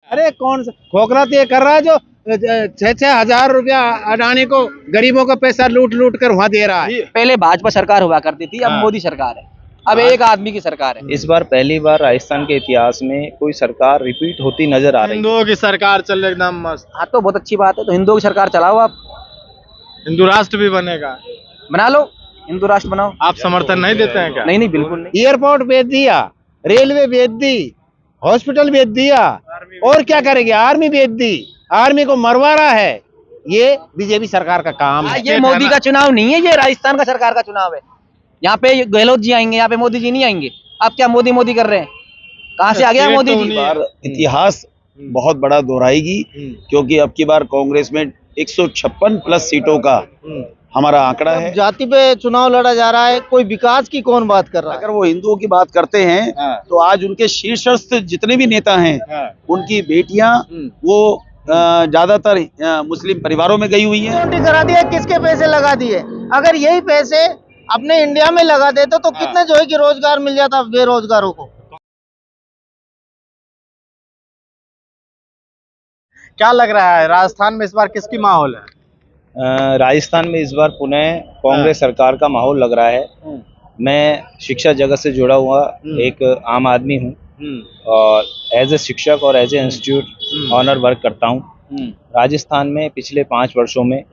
अरे कौन सा खोखला तो ये कर रहा है जो 6,000 रुपया अडानी को, गरीबों का पैसा लूट लूट कर वहाँ दे रहा है। पहले भाजपा सरकार हुआ करती थी, अब मोदी सरकार है, अब एक आदमी की सरकार है। इस बार पहली बार राजस्थान के इतिहास में कोई सरकार रिपीट होती नजर आ रही है। हिंदुओं की सरकार चल रही एकदम मस्त, हाँ तो बहुत अच्छी बात है, तो हिंदुओं की सरकार चलाओ आप, हिंदू राष्ट्र भी बनेगा। बना लो, हिंदू राष्ट्र बनाओ। आप समर्थन नहीं देते हैं क्या? नहीं नहीं बिल्कुल नहीं। एयरपोर्ट बेच दिया, रेलवे बेच दी, हॉस्पिटल बेच दिया, और क्या करेंगे? आर्मी बेच दी, आर्मी को मरवा रहा है। ये बीजेपी सरकार का काम है। ये मोदी का चुनाव नहीं है, ये राजस्थान का सरकार का चुनाव है। यहाँ पे गहलोत जी आएंगे, यहाँ पे मोदी जी नहीं आएंगे। अब क्या मोदी मोदी कर रहे हैं? कहाँ से आ गया मोदी जी? बार इतिहास बहुत बड़ा दोहराएगी, क्योंकि अब की बार कांग्रेस में 156 प्लस सीटों का हमारा आंकड़ा है। जाति पे चुनाव लड़ा जा रहा है, कोई विकास की कौन बात कर रहा है? अगर वो हिंदुओं की बात करते हैं तो आज उनके शीर्षस्थ जितने भी नेता हैं उनकी बेटियां वो ज्यादातर मुस्लिम परिवारों में गई हुई हैं। करा दिया, किसके पैसे लगा दिए? अगर यही पैसे अपने इंडिया में लगा देते तो कितने जो है कि रोजगार मिल जाता बेरोजगारों को। क्या लग रहा है राजस्थान में इस बार किसकी माहौल है? राजस्थान में इस बार पुनः कांग्रेस सरकार का माहौल लग रहा है। मैं शिक्षा जगत से जुड़ा हुआ एक आम आदमी हूँ और एज ए शिक्षक और as a institute owner work करता हूँ। राजस्थान में पिछले 5 वर्षों में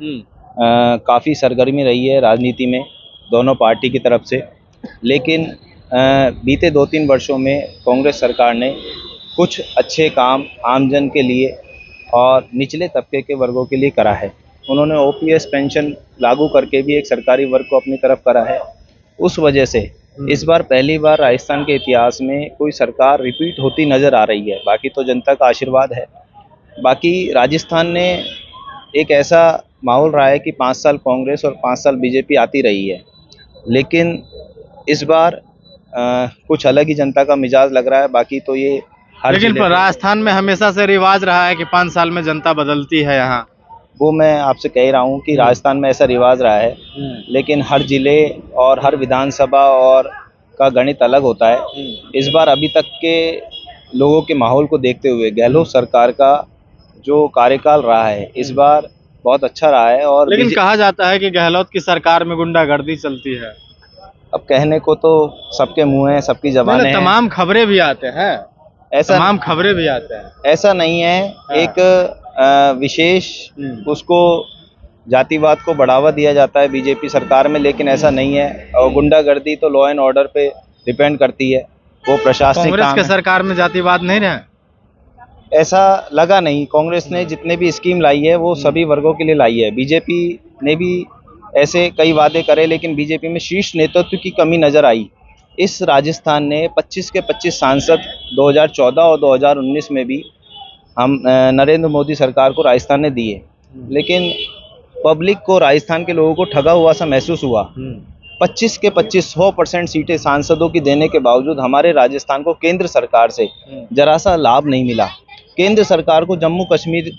काफ़ी सरगर्मी रही है राजनीति में दोनों पार्टी की तरफ से, लेकिन बीते 2-3 वर्षों में कांग्रेस सरकार ने कुछ अच्छे काम आमजन के लिए और निचले तबके के वर्गों के लिए करा है। उन्होंने ओपीएस पेंशन लागू करके भी एक सरकारी वर्ग को अपनी तरफ करा है। उस वजह से इस बार पहली बार राजस्थान के इतिहास में कोई सरकार रिपीट होती नज़र आ रही है। बाकी तो जनता का आशीर्वाद है। बाकी राजस्थान ने एक ऐसा माहौल रहा है कि 5 साल कांग्रेस और 5 साल बीजेपी आती रही है, लेकिन इस बार कुछ अलग ही जनता का मिजाज लग रहा है। बाकी तो ये लेकिन राजस्थान में हमेशा से रिवाज रहा है कि 5 साल में जनता बदलती है। यहाँ वो मैं आपसे कह रहा हूँ कि राजस्थान में ऐसा रिवाज रहा है, लेकिन हर जिले और हर विधानसभा और का गणित अलग होता है। इस बार अभी तक के लोगों के माहौल को देखते हुए गहलोत सरकार का जो कार्यकाल रहा है इस बार बहुत अच्छा रहा है। और लेकिन कहा जाता है कि गहलोत की सरकार में गुंडागर्दी चलती है। अब कहने को तो सबके मुंह है, सबकी ज़बानें हैं। तमाम खबरें भी आते हैं, ऐसा तमाम खबरें भी आते हैं। ऐसा नहीं है। एक विशेष उसको जातिवाद को बढ़ावा दिया जाता है बीजेपी सरकार में, लेकिन ऐसा नहीं है। और गुंडागर्दी तो लॉ एंड ऑर्डर पे डिपेंड करती है, वो प्रशासनिक कांग्रेस काम के है। सरकार में जातिवाद नहीं रहा, ऐसा लगा नहीं। कांग्रेस ने जितने भी स्कीम लाई है वो सभी वर्गों के लिए लाई है। बीजेपी ने भी ऐसे कई वादे करे, लेकिन बीजेपी में शीर्ष नेतृत्व की कमी नजर आई। इस राजस्थान ने 25 के 25 सांसद 2014 और 2019 में भी हम नरेंद्र मोदी सरकार को राजस्थान ने दिए, लेकिन पब्लिक को, राजस्थान के लोगों को ठगा हुआ सा महसूस हुआ। 25 के 25 100% सीटें सांसदों की देने के बावजूद हमारे राजस्थान को केंद्र सरकार से जरा सा लाभ नहीं मिला। केंद्र सरकार को जम्मू कश्मीर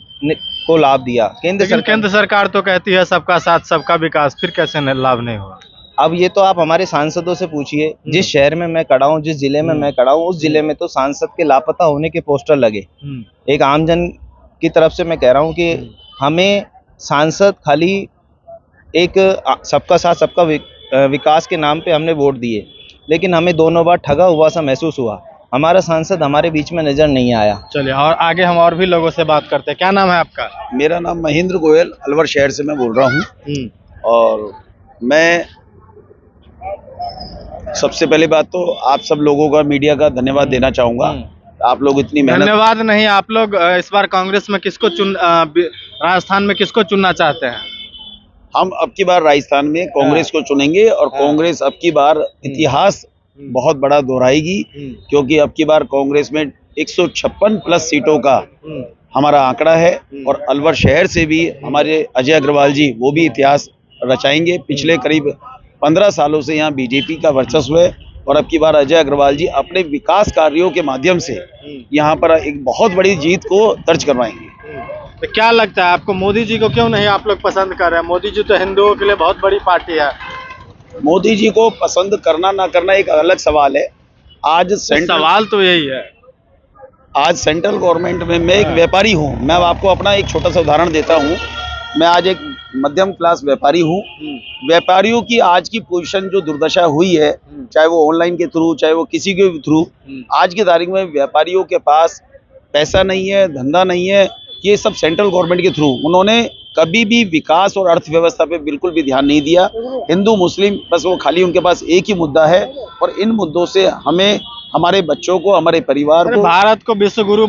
को लाभ दिया। केंद्र सरकार तो कहती है सबका साथ सबका विकास, फिर कैसे लाभ नहीं हुआ? अब ये तो आप हमारे सांसदों से पूछिए। जिस शहर में मैं खड़ा हूँ, जिस जिले में मैं खड़ा हूँ, उस जिले में तो सांसद के लापता होने के पोस्टर लगे। एक आमजन की तरफ से मैं कह रहा हूँ कि हमें सांसद खाली एक सबका साथ सबका विकास के नाम पे हमने वोट दिए, लेकिन हमें दोनों बार ठगा हुआ सा महसूस हुआ। हमारा सांसद हमारे बीच में नजर नहीं आया। चलिए और आगे हम और भी लोगों से बात करते हैं। क्या नाम है आपका? मेरा नाम महेंद्र गोयल, अलवर शहर से मैं बोल रहा हूँ। और मैं सबसे पहली बात तो आप सब लोगों का, मीडिया का धन्यवाद देना चाहूंगा। आप लोग इतनी मेहनत। धन्यवाद नहीं, आप लोग इस बार कांग्रेस में किसको राजस्थान में किसको चुनना चाहते हैं? हम अब की बार राजस्थान में कांग्रेस को चुनेंगे और कांग्रेस अब की बार इतिहास बहुत बड़ा दोहराएगी, क्योंकि अब की बार कांग्रेस में 156 प्लस सीटों का हमारा आंकड़ा है। और अलवर शहर से भी हमारे अजय अग्रवाल जी वो भी इतिहास रचाएंगे। पिछले करीब 15 सालों से यहाँ बीजेपी का वर्चस्व है और अब की बार अजय अग्रवाल जी अपने विकास कार्यों के माध्यम से यहाँ पर एक बहुत बड़ी जीत को दर्ज करवाएंगे। तो क्या लगता है आपको, मोदी जी को क्यों नहीं आप लोग पसंद कर रहे हैं? मोदी जी तो हिंदुओं के लिए बहुत बड़ी पार्टी है। मोदी जी को पसंद करना ना करना एक अलग सवाल है। आज सवाल तो यही है। आज सेंट्रल गवर्नमेंट में मैं एक व्यापारी हूँ। मैं अब आपको अपना एक छोटा सा उदाहरण देता हूँ। मैं आज एक मध्यम क्लास व्यापारी हूँ। व्यापारियों की आज की पोजीशन जो दुर्दशा हुई है, चाहे वो ऑनलाइन के थ्रू, चाहे वो किसी के भी थ्रू, आज की तारीख में व्यापारियों के पास पैसा नहीं है, धंधा नहीं है। ये सब सेंट्रल गवर्नमेंट के थ्रू उन्होंने कभी भी विकास और अर्थव्यवस्था पे बिल्कुल भी ध्यान नहीं दिया। हिंदू मुस्लिम बस वो खाली उनके पास एक ही मुद्दा है, और इन मुद्दों से हमें, हमारे बच्चों को, हमारे परिवार को, भारत को विश्व गुरु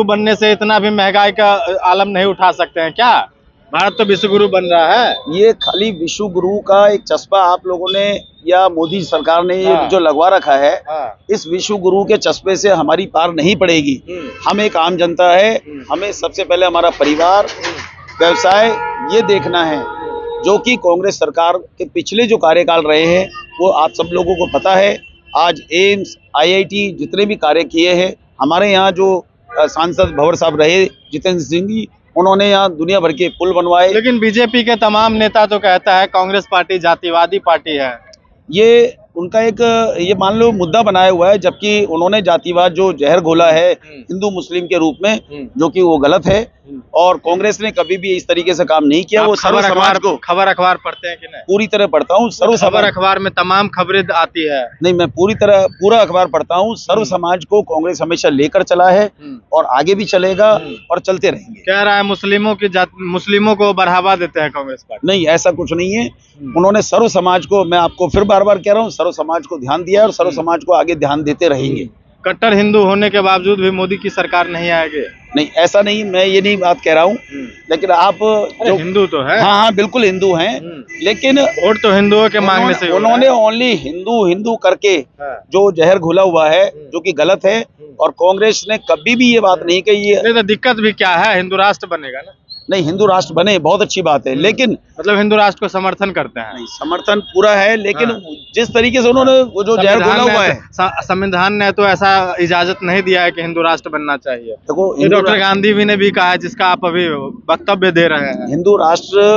बनने से इतना भी महंगाई का आलम नहीं उठा सकते हैं क्या? भारत तो विश्व गुरु बन रहा है। ये खाली विश्व गुरु का एक चस्पा आप लोगों ने या मोदी सरकार ने ये जो लगवा रखा है, इस विश्व गुरु के चस्पे से हमारी पार नहीं पड़ेगी। हम एक आम जनता है, हमें सबसे पहले हमारा परिवार, व्यवसाय ये देखना है। जो कि कांग्रेस सरकार के पिछले जो कार्यकाल रहे हैं वो आप सब लोगों को पता है। आज एम्स, IIT जितने भी कार्य किए हैं, हमारे यहाँ जो सांसद भंवर साहब रहे जितेंद्र सिंह जी, उन्होंने यहाँ दुनिया भर के पुल बनवाए। लेकिन बीजेपी के तमाम नेता तो कहता है कांग्रेस पार्टी जातिवादी पार्टी है। ये उनका एक ये मान लो मुद्दा बनाया हुआ है, जबकि उन्होंने जातिवाद जो जहर घोला है हिंदू मुस्लिम के रूप में, जो कि वो गलत है। और कांग्रेस ने कभी भी इस तरीके से काम नहीं किया। वो सर्व समाज को, खबर अखबार पढ़ते हैं कि नहीं? पूरी तरह पढ़ता हूँ। सर्व खबर अखबार में तमाम खबरें आती है। नहीं, मैं पूरा अखबार पढ़ता हूँ। सर्व समाज को कांग्रेस हमेशा लेकर चला है और आगे भी चलेगा और चलते रहेंगे। कह रहा है मुस्लिमों को बढ़ावा देते हैं कांग्रेस पार्टी। नहीं, ऐसा कुछ नहीं है। उन्होंने सर्व समाज को, मैं आपको फिर बार बार कह रहा हूँ, सर्व समाज को ध्यान दिया और सर्व समाज को आगे ध्यान देते रहेंगे। कट्टर हिंदू होने के बावजूद भी मोदी की सरकार नहीं आएगी? नहीं, ऐसा नहीं, मैं ये नहीं बात कह रहा हूँ। लेकिन आप जो हिंदू तो है, हाँ बिल्कुल हिंदू हैं, लेकिन वोट तो हिंदुओं के मांगने से उन्होंने ओनली हिंदू करके जो जहर घुला हुआ है, जो कि गलत है। और कांग्रेस ने कभी भी ये बात नहीं कही है। तो दिक्कत भी क्या है? हिंदू राष्ट्र बनेगा ना। नहीं, हिंदू राष्ट्र बने, बहुत अच्छी बात है, लेकिन मतलब हिंदू राष्ट्र को समर्थन करते हैं? नहीं, समर्थन पूरा है, लेकिन जिस तरीके से उन्होंने वो जो जहर घोला हुआ है, संविधान ने तो ऐसा इजाजत नहीं दिया है कि हिंदू राष्ट्र बनना चाहिए। देखो, डॉक्टर गांधी भी ने भी कहा है, जिसका आप अभी वक्तव्य दे रहे हैं। हिंदू राष्ट्र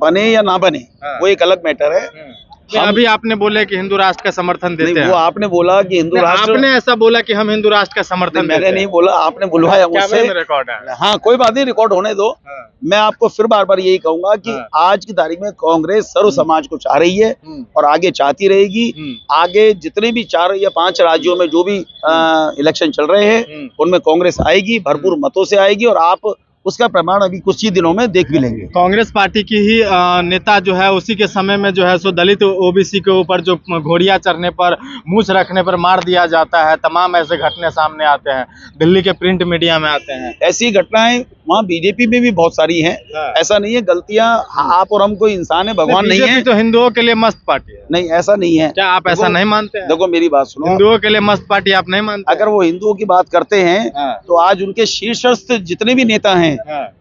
बने या ना बने वो एक अलग मैटर है। अभी आपने बोले कि हिंदू राष्ट्र का समर्थन देते हैं। वो आपने बोला कि हिंदू राष्ट्र, आपने ऐसा बोला कि हम हिंदू राष्ट्र का समर्थन देते हैं। मैंने नहीं बोला, आपने बुलवाया मुझसे। रिकॉर्ड है। हाँ, कोई बात नहीं, रिकॉर्ड होने दो। मैं आपको फिर बार बार यही कहूंगा कि आज की तारीख में कांग्रेस सर्व समाज को चाह रही है और आगे चाहती रहेगी। आगे जितने भी 4 या 5 राज्यों में जो भी इलेक्शन चल रहे हैं, उनमें कांग्रेस आएगी, भरपूर मतों से आएगी, और आप उसका प्रमाण अभी कुछ ही दिनों में देख भी लेंगे। कांग्रेस पार्टी की ही नेता जो है, उसी के समय में जो है सो दलित ओबीसी के ऊपर जो घोड़िया चढ़ने पर, मूछ रखने पर मार दिया जाता है। तमाम ऐसे घटने सामने आते हैं, दिल्ली के प्रिंट मीडिया में आते हैं। ऐसी घटनाएं वहाँ बीजेपी में भी बहुत सारी हैं। ऐसा नहीं है, गलतियां आप और हम कोई इंसान है, भगवान नहीं है। तो हिंदुओं के लिए मस्त पार्टी है। नहीं, ऐसा नहीं है। क्या आप ऐसा नहीं मानते हैं? देखो, मेरी बात सुनो, हिंदुओं के लिए मस्त पार्टी आप नहीं मानते? अगर वो हिंदुओं की बात करते हैं तो आज उनके शीर्षस्थ जितने भी नेता हैं,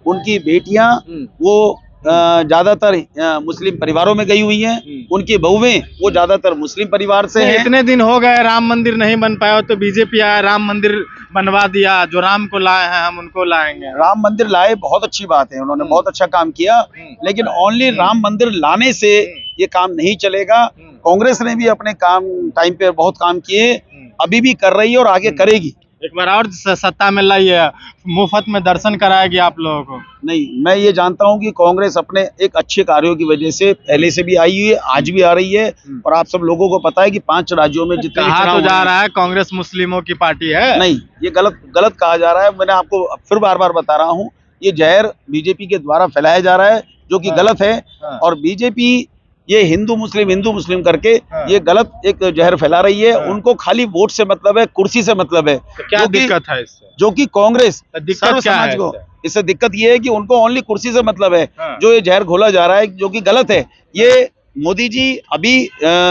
उनकी बेटियां वो ज्यादातर मुस्लिम परिवारों में गई हुई हैं। उनकी बहुएं वो ज्यादातर मुस्लिम परिवार से हैं। इतने दिन हो गए, राम मंदिर नहीं बन पाया, तो बीजेपी आया, राम मंदिर बनवा दिया। जो राम को लाए हैं हम उनको लाएंगे। राम मंदिर लाए, बहुत अच्छी बात है, उन्होंने बहुत अच्छा काम किया, लेकिन ओनली राम मंदिर लाने से ये काम नहीं चलेगा। कांग्रेस ने भी अपने टाइम पे बहुत काम किए, अभी भी कर रही है और आगे करेगी। एक बार और सत्ता में लाइए, मुफ्त में दर्शन कराएगी आप लोगों को। नहीं, मैं ये जानता हूँ कि कांग्रेस अपने एक अच्छे कार्यों की वजह से पहले से भी आई हुई है, आज भी आ रही है, और आप सब लोगों को पता है कि 5 राज्यों में जितने कहा तो जा रहा है कांग्रेस मुस्लिमों की पार्टी है। नहीं, ये गलत कहा जा रहा है। मैंने आपको फिर बार बार बता रहा हूँ, ये जहर बीजेपी के द्वारा फैलाया जा रहा है, जो कि गलत है। और बीजेपी ये हिंदू मुस्लिम करके ये गलत एक जहर फैला रही है। उनको खाली वोट से मतलब है, कुर्सी से मतलब है। तो क्या दिक्कत है इससे? जो कि कांग्रेस दिक्कत क्या है इससे दिक्कत ये है कि उनको ओनली कुर्सी से मतलब है। जो ये जहर घोला जा रहा है, जो कि गलत है। ये मोदी जी अभी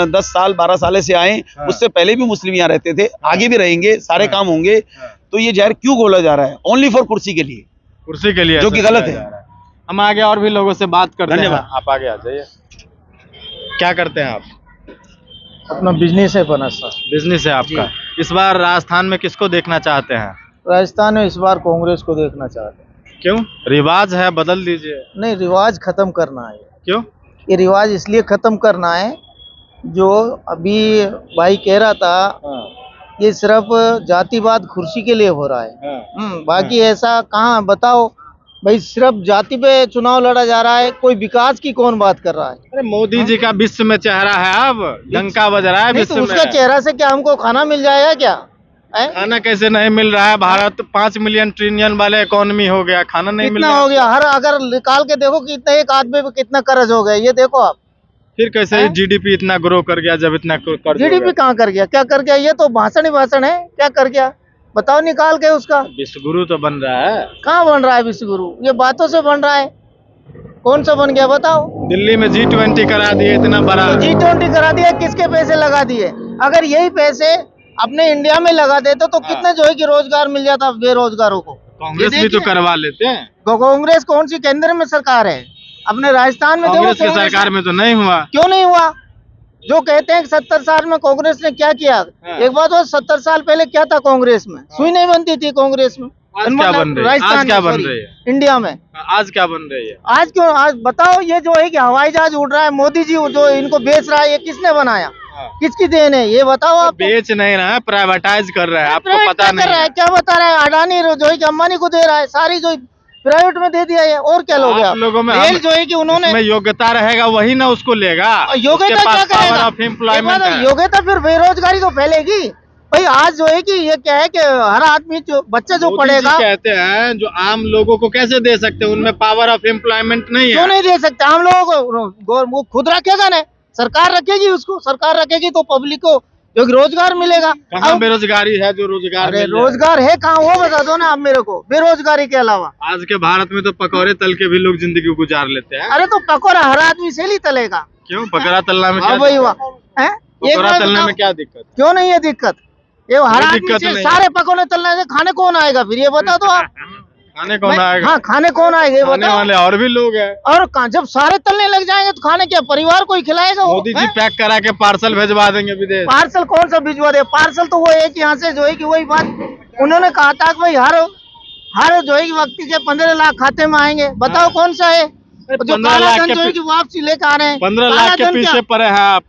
10 साल 12 साल से आए, उससे पहले भी मुस्लिम यहाँ रहते थे, आगे भी रहेंगे, सारे काम होंगे। तो ये जहर क्यों घोला जा रहा है? ओनली फॉर कुर्सी के लिए, जो कि गलत है। हम आगे और भी लोगों से बात करते हैं। आप आगे आ जाइए। क्या करते हैं आप? अपना बिजनेस है अपना सर। बिजनेस है आपका। इस बार राजस्थान में किसको देखना चाहते हैं? राजस्थान में इस बार कांग्रेस को देखना चाहते हैं। क्यों? रिवाज है, बदल दीजिए। नहीं, रिवाज खत्म करना है। क्यों? ये रिवाज इसलिए खत्म करना है, जो अभी भाई कह रहा था ये सिर्फ जातिवाद कुर्सी के लिए हो रहा है। बाकी ऐसा कहाँ बताओ भाई, सिर्फ जाति पे चुनाव लड़ा जा रहा है, कोई विकास की कौन बात कर रहा है? अरे मोदी जी का विश्व में चेहरा है, अब डंका बज रहा है नहीं विश्व तो में। उसका चेहरा से क्या हमको खाना मिल जाएगा क्या? खाना कैसे नहीं मिल रहा है? भारत 5 मिलियन ट्रिलियन वाले इकोनॉमी हो गया, खाना नहीं मिल कितना रहा हो गया? हर अगर निकाल के देखो कि इतना एक आदमी पे कितना कर्ज हो गया, ये देखो आप। फिर कैसे जीडीपी इतना ग्रो कर गया जब इतना कर्ज हो जीडीपी गया? कहाँ कर गया? क्या कर गया? ये तो भाषण ही भाषण है। क्या कर गया बताओ, निकाल के उसका। विश्व गुरु तो बन रहा है। कहाँ बन रहा है विश्व गुरु? ये बातों से बन रहा है। कौन सा बन गया बताओ? दिल्ली में G20 करा दिए इतना बड़ा। तो G20 करा दिया, किसके पैसे लगा दिए? अगर यही पैसे अपने इंडिया में लगा देते तो कितने जो है कि रोजगार मिल जाता बेरोजगारों को। कांग्रेस भी तो करवा लेते हैं। कांग्रेस कौन सी केंद्र में सरकार है? अपने राजस्थान में देखो कांग्रेस की सरकार में तो नहीं हुआ। क्यों नहीं हुआ? जो कहते हैं कि 70 साल में कांग्रेस ने क्या किया, एक बात हो, 70 साल पहले क्या था कांग्रेस में? सुई नहीं बनती थी कांग्रेस में। आज क्या बन रही है? राजस्थान आज क्या में, बन sorry, रही है? इंडिया में आज क्या बन रही है? आज क्यों? आज बताओ, ये जो है कि हवाई जहाज उड़ रहा है, मोदी जी जो इनको बेच रहा है, ये किसने बनाया? किसकी देन है ये बताओ आप? बेच नहीं रहा है, प्राइवेटाइज कर रहा है, आपको पता नहीं है। क्या बता रहा है? अडानी जो है कि अंबानी को दे रहा है, सारी जो प्राइवेट में दे दिया है। और क्या लोगे आप आप? लोगों में रेल जो है कि उन्होंने जिसमें योग्यता रहेगा वही ना उसको लेगा। योग्यता उसके क्या पास पावर करेगा? ऑफ एम्प्लॉयमेंट है। योग्यता फिर बेरोजगारी तो फैलेगी भाई। आज जो है कि ये क्या है कि हर आदमी जो बच्चा जो मोदी जी पढ़ेगा, कहते हैं जो आम लोगों को कैसे दे सकते हैं, उनमें पावर ऑफ एम्प्लॉयमेंट नहीं क्यों है। नहीं दे सकते? हम लोगों को वो खुद रखेगा ना, सरकार रखेगी उसको। सरकार रखेगी तो पब्लिक को जो रोजगार मिलेगा। कहाँ अब- बेरोजगारी है जो रोजगार अरे मिल जाए? रोजगार है कहाँ, वो बता दो ना आप मेरे को, बेरोजगारी के अलावा। आज के भारत में तो पकौड़े तल के भी लोग जिंदगी गुजार लेते हैं। अरे तो पकौड़ा हर आदमी से ही तलेगा। क्यों? पकौड़ा तलना में हाँ क्या भाई दिक्कत? वाह है? एक पकौड़ा बात तलने बताओ, में क्या दिक्कत? क्यों नहीं है दिक्कत? ये हर कोई आदमी दिक्कत से नहीं। सारे पकौड़े तलने से खाने कौन आएगा फिर? ये बता दो आप। खाने कौन आएगा? हाँ, खाने कौन आएगा ये खाने बताओ। वाले और भी लोग हैं। और जब सारे तलने लग जाएंगे तो खाने क्या परिवार को ही खिलाएगा वो? मोदी जी हैं? पैक करा के पार्सल भेजवा देंगे विदेश। पार्सल कौन सा भिजवा दे? पार्सल तो वो एक यहाँ से जो है कि वही बात उन्होंने कहा था कि भाई हर जो है कि व्यक्ति के 15 लाख खाते में आएंगे। बताओ कौन सा है? जो 15 काला लाख धन के जो है कि वापसी लेकर आ रहे हैं। 15 काला लाख के धन पीछे क्या? पड़े हैं आप।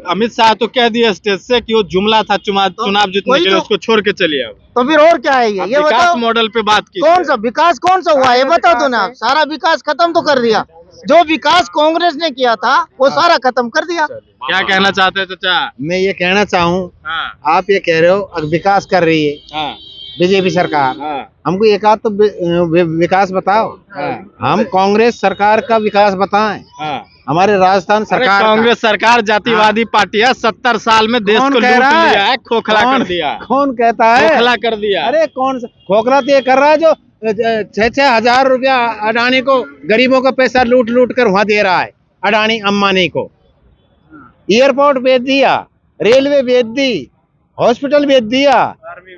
अमित शाह तो कह दिए स्टेज से कि वो जुमला था चुनाव जीतने वही के लिए, तो। उसको छोड़ के चलिए। अब तो फिर और क्या है ये विकास बताओ। मॉडल पे बात की। कौन सा विकास कौन सा हुआ है ये बता दो ना। सारा विकास खत्म तो कर दिया। जो विकास कांग्रेस ने किया था वो सारा खत्म कर दिया। क्या कहना चाहते हैं चाचा? मैं ये कहना चाहूँ, हाँ, आप ये कह रहे हो अब विकास कर रही है हाँ, बीजेपी सरकार, हाँ, हमको एक आध तो विकास बताओ। हाँ, हम कांग्रेस सरकार का विकास बताएं। हाँ। हमारे राजस्थान अरे सरकार का। कांग्रेस सरकार जातिवादी पार्टी है, 70 साल में देश कौन को कह लूट रहा है? लिया है, खोखला कौन- कर दिया। कौन कहता है? खोखला कर दिया। अरे कौन सा खोखला? तो ये कर रहा है जो 6,000 रुपया अडानी को, गरीबों का पैसा लूट लूट कर वहां दे रहा है अडानी अंबानी को। एयरपोर्ट बेच दिया, रेलवे बेच दी, हॉस्पिटल बेच दिया,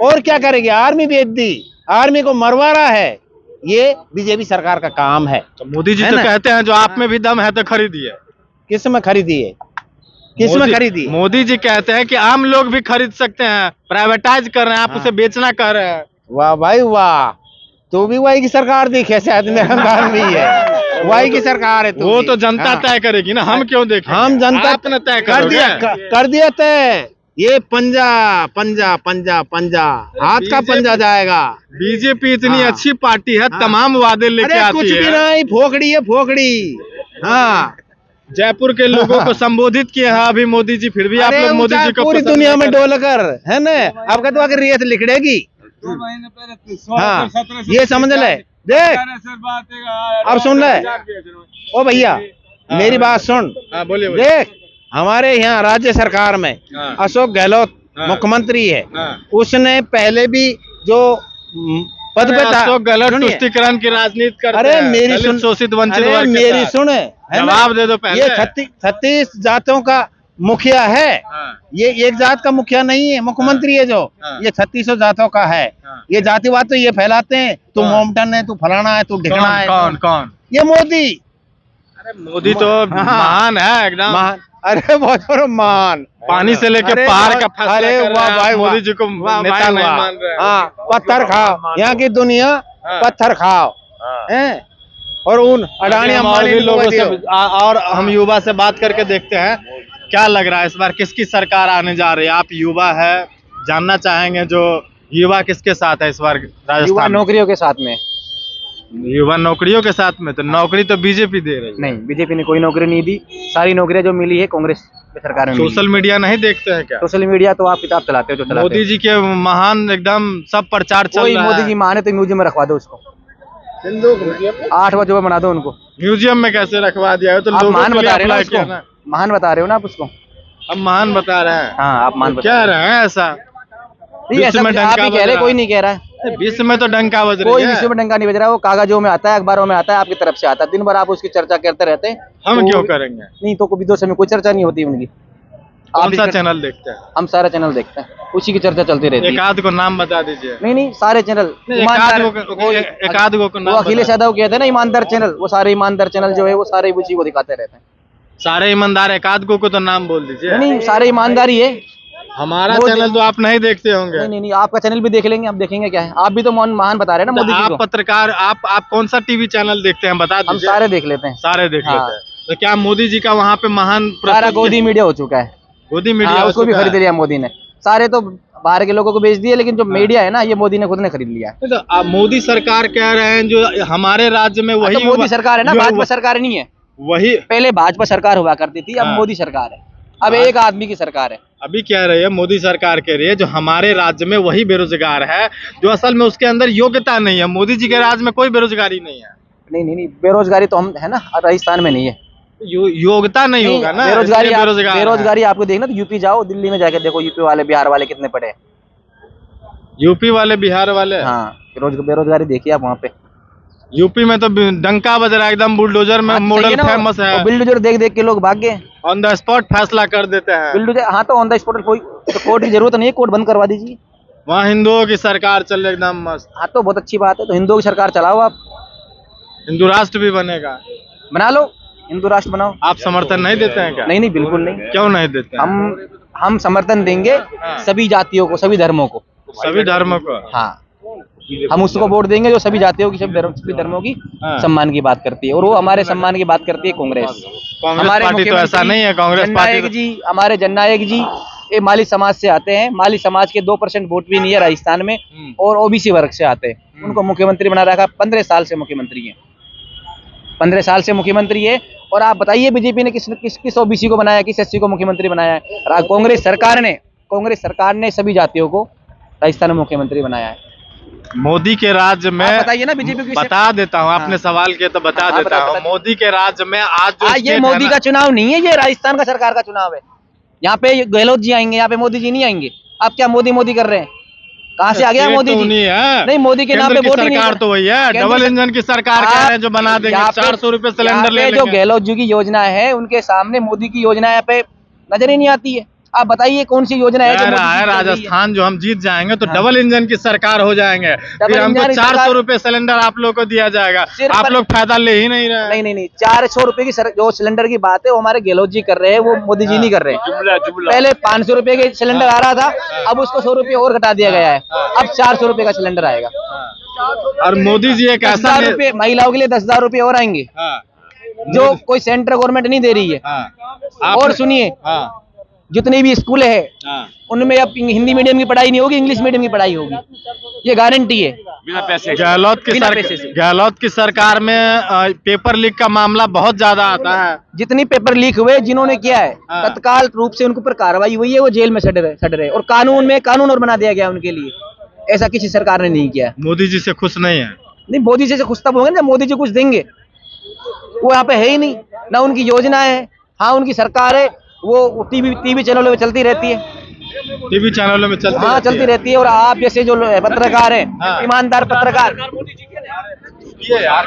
और क्या करेगी? आर्मी बेच दी, आर्मी को मरवा रहा है। ये बीजेपी सरकार का काम है। तो मोदी जी है तो ना? कहते हैं जो आप में भी दम है तो खरीदिए। किस में खरीदी है? किस में खरीदी है? मोदी जी कहते हैं कि आम लोग भी खरीद सकते हैं, प्राइवेटाइज कर रहे हैं, आप उसे बेचना कह रहे हैं। वाह भाई वाह, तू भी वही की सरकार दिखे, शायद मेरा काम भी है वही की सरकार है। तू वो भी। तो जनता हाँ। तय करेगी ना, हम क्यों देखें? हम जनता आपने तय कर दिया, करोगे। कर दिया तय। ये पंजा पंजा पंजा पंजा, हाथ का पंजा जाएगा। बीजेपी इतनी हाँ। अच्छी पार्टी है, हाँ। तमाम वादे लेके अरे आती कुछ भी है। नहीं, फोकड़ी है फोकड़ी। हाँ, जयपुर के लोगों को संबोधित किया है अभी मोदी जी, फिर भी आप अरे लोग मोदी जी को पूरी पसंद दुनिया नहीं में कर रहे। डोलकर है ना, अब कहते हो कि रेत लिखड़ेगी। 2 महीने पहले हाँ, ये समझ ले। देख, अब सुन ले। ओ भैया, मेरी बात सुन। हाँ, बोलिए बोलिए। देख, हमारे यहाँ राज्य सरकार में हाँ। अशोक गहलोत हाँ। मुख्यमंत्री है। हाँ। उसने पहले भी जो पद पे था, अशोक गहलोत सुनिए। तुष्टिकरण की राजनीति करते अरे हैं, मेरी दलित सुन, शोषित वंचित अरे वर्ग के मेरी साथ। सुन, है ना? जवाब दे दो पहले। ये 36 जातों का मुखिया है। हाँ। ये एक जात का मुखिया नहीं है, मुख्यमंत्री है जो। हाँ। ये 36 जातों का है। हाँ। ये जातिवाद तो ये फैलाते हैं, तू कौन? मोमटन है, तू फलाना है, तू ढिकना है। कौन कौन? ये मोदी। अरे मोदी तो हाँ। महान है एकदम। महान, अरे बहुत बड़ा महान। पानी से लेके अरे पहाड़ बहुत- का फैसला अरे कर रहे वाह हैं, भाई आप वाह। मोदी जी को वाह नेता भाई नहीं वाह। मान रहे हैं। हाँ, पत्थर खाओ, यहाँ की दुनिया हाँ। पत्थर खाओ हैं, और उन अडानी हम और अंबानी भी लोगों लोगों से और हम युवा से बात करके देखते हैं क्या लग रहा है इस बार किसकी सरकार आने जा रही है। आप युवा है, जानना चाहेंगे जो युवा किसके साथ है इस बार युवा राजस्थान में? नौकरियों के साथ में। युवा नौकरियों के साथ में, तो नौकरी तो बीजेपी दे रही है। नहीं, बीजेपी ने कोई नौकरी नहीं दी, सारी नौकरियां जो मिली है कांग्रेस की सरकार में मिली। सोशल मीडिया नहीं देखते हैं क्या? सोशल मीडिया तो आप किताब चलाते हो जो चलाते मोदी जी के महान एकदम सब प्रचार चल कोई रहा मोदी है। जी माने तो म्यूजियम में रखवा दो उसको, 8 बजे बना दो उनको। म्यूजियम में कैसे रखवा दिया है? तो आप लोगों महान के लिए बता रहे हो ना अप्लाई उसको, किया ना। महान बता रहे हो ना आप उसको। अब महान बता रहे हैं। हाँ, आप महान तो बता क्या रहे हैं ऐसा? नहीं, ऐसा विश्व में कुछ आप डंका ही बज कह रहे, रहा कोई है। नहीं कह रहा है। विश्व में तो डंका बज रही कोई है। विश्व में डंका नहीं बज रहा है, वो कागजों में आता है, अखबारों में आता है, आपकी तरफ से आता है, दिन भर आप उसकी चर्चा करते रहते हैं। हम तो क्यों करेंगे? नहीं तो विदेशों में कोई चर्चा नहीं होती उनकी। कौन सा इस- चैनल देखते हैं? हम सारा चैनल देखते हैं, उसी की चर्चा चलती रहती एक है। आध को नाम बता दीजिए। नहीं नहीं, सारे चैनल नहीं, ईमानदार। एक आध को वो नाम अखिलेश बता। यादव कहते हैं ना ईमानदार चैनल, वो सारे ईमानदार चैनल जो है वो सारे उसी को दिखाते रहते हैं। सारे ईमानदार, एक आध को तो नाम बोल दीजिए। नहीं, सारे ईमानदारी है। हमारा वो चैनल तो आप नहीं देखते होंगे। नहीं नहीं नहीं, आपका चैनल भी देख लेंगे, आप देखेंगे क्या है, आप भी तो महान बता रहे हैं ना तो मोदी जी आप को। पत्रकार, आप कौन सा टीवी चैनल देखते हैं बता हम दीजिए। सारे देख लेते हैं, सारे देख हाँ। लेते हैं। तो क्या मोदी जी का वहाँ पे महान सारा प्रस्तुत- गोदी मीडिया हो चुका है। गोदी मीडिया हाँ, हो उसको भी चुका खरीद है। लिया मोदी ने। सारे तो बाहर के लोगों को बेच दिए, लेकिन जो मीडिया है ना ये मोदी ने खुद ने खरीद लिया है। तो अब मोदी सरकार कह रहे हैं जो हमारे राज्य में वही तो मोदी सरकार है ना, जो- भाजपा सरकार नहीं है। वही पहले भाजपा सरकार हुआ करती थी, अब हाँ। मोदी सरकार है, अब एक आदमी की सरकार है। अभी कह रही है मोदी सरकार कह रही है जो हमारे राज्य में वही बेरोजगार है जो असल में उसके अंदर योग्यता नहीं है। मोदी जी के राज्य में कोई बेरोजगारी नहीं है। नहीं नहीं नहीं, बेरोजगारी तो हम है ना, राजस्थान में नहीं है। योग्यता नहीं होगा ना, बेरोजगारी इसलिए बेरोजगार है। बेरोजगारी आपको देखना तो यूपी जाओ, दिल्ली में जाके देखो, यूपी वाले बिहार वाले कितने पड़े हैं। यूपी वाले, बिहार वाले। हाँ, बेरोजगारी देखिए आप वहाँ पे। यूपी में तो डंका बज रहा है एकदम, बुलडोजर में हाँ, मॉडल सही है ना, फेमस है। और बिल्डोजर देख देख के लोग भाग गए। ऑन द स्पॉट फैसला कर देते हैं। बिल्डोजर, हाँ तो ऑन द स्पॉट, कोई तो कोर्ट की जरूरत नहीं है, कोर्ट बंद करवा दीजिए। वहाँ हिंदुओं की सरकार चल रही एकदम मस्त। हाँ तो बहुत अच्छी बात है, तो हिंदुओं की सरकार चलाओ आप, हिंदू राष्ट्र भी बनेगा। बना लो, हिंदू राष्ट्र बनाओ। आप समर्थन नहीं देते हैं क्या? नहीं नहीं, बिल्कुल नहीं। क्यों नहीं देते हैं? हम समर्थन देंगे सभी जातियों को, सभी धर्मों को। सभी धर्मों को। हाँ, हम उसको वोट देंगे जो सभी जातियों की, सभी धर्मों की हाँ। सम्मान की बात करती है, और वो हमारे सम्मान की बात करती है कांग्रेस। कांग्रेस पार्टी तो ऐसा नहीं है। कांग्रेस पार्टी जननायक जी, हमारे जननायक जी ये माली समाज से आते हैं। माली समाज के 2% वोट भी नहीं है राजस्थान में, और ओबीसी वर्ग से आते हैं। उनको मुख्यमंत्री बना रखा, 15 साल से मुख्यमंत्री है, 15 साल से मुख्यमंत्री है। और आप बताइए बीजेपी ने किस ओबीसी को बनाया, किस एससी को मुख्यमंत्री बनाया है? कांग्रेस सरकार ने सभी जातियों को राजस्थान में मुख्यमंत्री बनाया है। मोदी के राज्य में, आप बताइए ना बीजेपी की। बता देता हूँ अपने सवाल के, तो बता हाँ, देता हूँ। बता। मोदी के राज्य में आज जो ये state है मोदी ना- का चुनाव नहीं है, ये राजस्थान का सरकार का चुनाव है। यहाँ पे गहलोत जी आएंगे, यहाँ पे मोदी जी नहीं आएंगे। आप क्या मोदी कर रहे हैं? कहाँ से आ गया state मोदी तो जी? नहीं है। नहीं, मोदी के नाम केंद्र पे की वोट ही नहीं सरकार है। तो वही है, केंद्र डबल की- इंजन की सरकार कह रहे हैं जो बना देंगे। यहाँ पे- 400 रुपए सिलेंडर यहाँ ले पे जो लेंगे। गहलोत जी की योजना है, उनके सामने मोदी की योजना यहाँ पे नजर ही नहीं आती है। आप बताइए कौन सी योजना है जो कह मोदी रहा जी है की चल रही है? राजस्थान जो हम जीत जाएंगे तो हाँ। डबल इंजन की सरकार हो जाएंगे, फिर हमको इंजन की 400 सरकार- रुपए सिलेंडर आप लोग को दिया जाएगा। सिर्फ आप लोग फायदा ले ही नहीं रहे। नहीं, 400 रुपए की जो सिलेंडर की बात है वो हमारे गहलोत जी कर रहे हैं, वो मोदी जी नहीं कर रहे हैं। पहले 500 रुपए के सिलेंडर आ रहा था, अब उसको 100 रुपए और घटा दिया गया है, अब 400 रुपए का सिलेंडर आएगा। और मोदी जी एक ऐसा 10,000 रुपए महिलाओं के लिए, 10,000 रुपए और आएंगे, हाँ, जो कोई सेंट्रल गवर्नमेंट नहीं दे रही है। हाँ। और सुनिए, हाँ, जितनी भी स्कूल है हाँ। उनमें अब हिंदी मीडियम की पढ़ाई नहीं होगी, इंग्लिश मीडियम की पढ़ाई होगी, ये गारंटी है। गहलोत की सरकार में पेपर लीक का मामला बहुत ज्यादा आता है। जितनी पेपर लीक हुए, जिन्होंने किया है, हाँ। तत्काल रूप से उनके ऊपर कार्रवाई हुई है, वो जेल में सड़ रहे, और कानून और बना दिया गया उनके लिए। ऐसा किसी सरकार ने नहीं किया। मोदी जी से खुश नहीं है। नहीं, मोदी जी से खुश तब होंगे ना जब मोदी जी कुछ देंगे। वो यहाँ पे है ही नहीं, ना उनकी योजना है। हाँ, उनकी सरकार है, वो टीवी चैनलों में चलती रहती है। टीवी चैनलों में चलती रहती है। और आप जैसे जो पत्रकार हैं, हाँ। ईमानदार पत्रकार, ये यार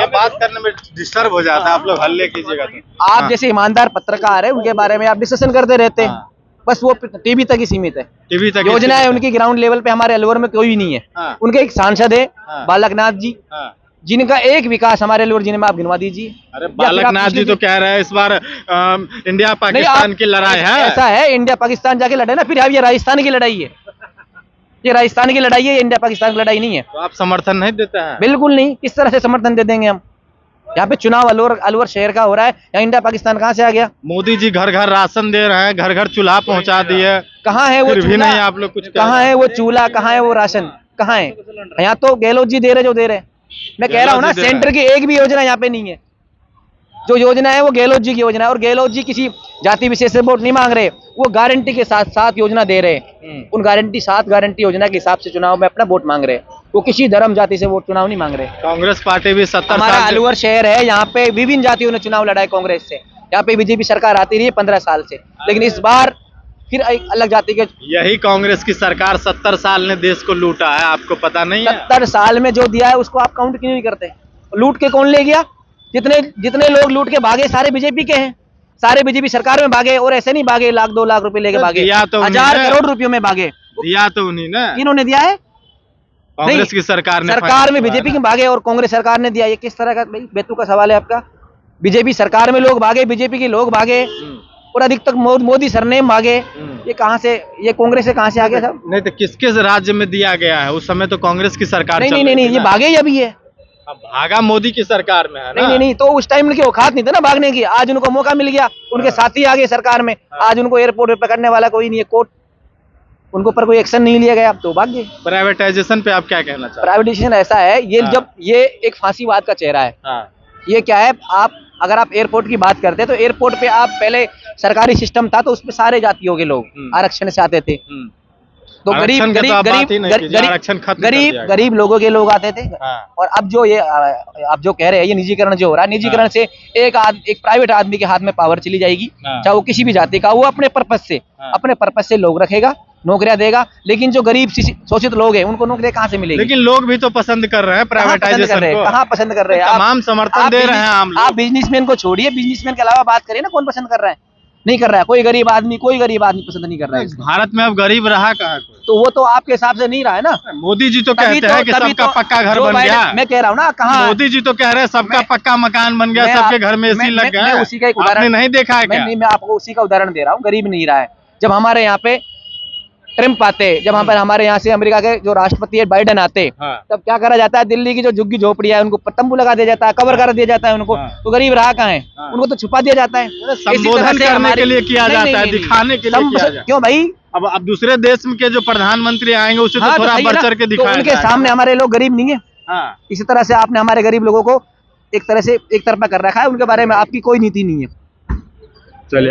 बात करने में डिस्टर्ब हो जाता है, आप लोग हल्ले कीजिएगा तो। आप जैसे ईमानदार पत्रकार है, उनके बारे में आप डिस्कशन करते रहते हैं। हाँ। बस वो टीवी तक ही सीमित है। टीवी तक योजना है उनकी ग्राउंड लेवल पे, हमारे अलवर में कोई भी नहीं है। हाँ। उनके एक सांसद है हाँ। बालकनाथ जी, हाँ। जिनका एक विकास हमारे अलवर जिले में आप गिनवा दीजिए। अरे बालकनाथ जी तो कह रहे हैं इस बार इंडिया पाकिस्तान की लड़ाई है। ऐसा है, इंडिया पाकिस्तान जाके लड़े ना, फिर अब ये राजस्थान की लड़ाई है, ये राजस्थान की लड़ाई है, ये इंडिया पाकिस्तान की लड़ाई नहीं है। तो आप समर्थन नहीं देते हैं? बिल्कुल नहीं। किस तरह से समर्थन दे देंगे हम? यहाँ पे चुनाव अलवर शहर का हो रहा है, यहाँ इंडिया पाकिस्तान कहाँ से आ गया? मोदी जी घर घर राशन दे रहे हैं, घर घर चूल्हा पहुंचा दिए, कहाँ है वो फिर भी चूल्हा? नहीं आप लोग कुछ कह कहाँ रहे है वो चूल्हा, कहाँ है वो राशन, कहाँ है? यहाँ तो गहलोत जी दे रहे जो दे रहे। मैं कह रहा हूँ ना, गहलोत जी दे सेंटर की एक भी योजना यहाँ पे नहीं है। जो योजना है वो गहलोत जी की योजना है, और गहलोत जी किसी जाति विशेष से वोट नहीं मांग रहे, वो गारंटी के साथ साथ योजना दे रहे। उन सात गारंटी योजना के हिसाब से चुनाव में अपना वोट मांग रहे। वो किसी धर्म जाति से वोट चुनाव नहीं मांग रहे। कांग्रेस पार्टी भी 70 हमारा साल से- अलवर शहर है, यहाँ पे विभिन्न जातियों ने चुनाव लड़ा है कांग्रेस से। यहाँ पे बीजेपी सरकार आती रही है 15 साल से, लेकिन इस बार फिर एक अलग जाति के। यही कांग्रेस की सरकार 70 साल ने देश को लूटा है, आपको पता नहीं है? 70 साल में जो दिया है उसको आप काउंट क्यों नहीं करते? लूट के कौन ले गया? जितने लोग लूट के भागे सारे बीजेपी के हैं, सारे बीजेपी सरकार में भागे। और ऐसे नहीं भागे 1-2 लाख रुपए लेके भागे, दिया तो उन्हीं 1000 ने। करोड़ रुपयों में भागे। दिया तो उन्हीं ने, इन्होंने दिया है? कांग्रेस की सरकार ने। सरकार में बीजेपी के भागे और कांग्रेस सरकार ने दिया। ये किस तरह का भाई बेतुका सवाल है आपका? बीजेपी सरकार में लोग भागे, बीजेपी के लोग भागे, और अधिकतर मोदी सरनेम भागे। ये कहाँ से, ये कांग्रेस से कहाँ से आ गया सब? नहीं तो किस किस राज्य में दिया गया है? उस समय तो कांग्रेस की सरकार नहीं चल नहीं रही नहीं, थी ये ना। भागे ही अभी है। अब भागा मोदी की सरकार में है ना। नहीं, तो उस टाइम उनकी औकात नहीं था ना भागने की। आज उनको मौका मिल गया, उनके साथी आ गए सरकार में। आज उनको एयरपोर्ट पे पकड़ने वाला कोई नहीं है, कोर्ट उनको पर कोई एक्शन नहीं लिया गया, अब तो भाग गए। प्राइवेटाइजेशन पे आप क्या कहना चाहते प्राइवेटाइजेशन ऐसा है, ये हाँ। जब ये एक फांसीवाद का चेहरा है। हैं? हाँ। ये क्या है, अगर आप एयरपोर्ट की बात करते हैं तो एयरपोर्ट पे आप पहले सरकारी सिस्टम था तो उसमें सारे जातियों के लोग आरक्षण से आते थे। तो गरीब आरक्षण की गरीब तो आप बात ही नहीं गरीब कीजिए, आरक्षण खत्म कर दिया गया। गरीब लोगों के लोग आते थे। हाँ। और अब जो कह रहे हैं, ये निजीकरण जो हो रहा है, निजीकरण से एक प्राइवेट आदमी के हाथ में पावर चली जाएगी, हाँ। चाहे वो किसी भी जाति का, वो अपने पर्पस से लोग रखेगा, नौकरियां देगा। लेकिन जो गरीब शोषित लोग हैं उनको नौकरियां कहाँ से मिलेगी? लेकिन लोग भी तो पसंद कर रहे हैं प्राइवेटाइजेशन को। कहाँ पसंद कर रहे हैं? तमाम समर्थन दे रहे हैं आम लोग। आप बिजनेसमैन को छोड़िए, बिजनेसमैन के अलावा बात करिए ना, कौन पसंद कर रहा है? नहीं कर रहा है कोई गरीब आदमी पसंद नहीं कर रहा है। भारत में अब गरीब रहा कहाँ कोई? तो वो तो आपके हिसाब से नहीं रहा है ना। मोदी जी तो कहते हैं कि सबका पक्का घर बन गया। मैं कह रहा हूँ ना, कहाँ मोदी जी तो कह रहे हैं सबका पक्का मकान बन गया, सबके घर में एसी लग गया। मैं उसी का एक उदाहरण, आपने नहीं देखा है क्या? मैं आपको उसी का उदाहरण दे रहा हूँ। गरीब नहीं रहा है। जब हमारे यहाँ पे ट्रम्प आते, जब हमारे यहाँ से अमेरिका के जो राष्ट्रपति है बाइडेन आते, हाँ। तब क्या करा जाता है? दिल्ली की जो झुग्गी झोपड़ी है उनको तंबू लगा दिया जाता है, कवर कर दिया जाता है उनको। हाँ। तो गरीब रहा कहाँ है? हाँ। उनको तो छुपा दिया जाता है। इसी तरह संबोधन से करने हमारी- के लिए किया नहीं, जाता है, नहीं, दिखाने के लिए किया जाता है। क्यों भाई? अब दूसरे देश के जो प्रधानमंत्री आएंगे उसे हाँ, तो थोड़ा सही है बढ़ ना? चढ़ के तो दिखाया उनके जाएगा। सामने हमारे लोग गरीब नहीं है। हाँ। इसी तरह से आपने हमारे गरीब लोगों को एक तरह से एक तरफा कर रखा है, उनके बारे में आपकी कोई नीति नहीं है। चलिए।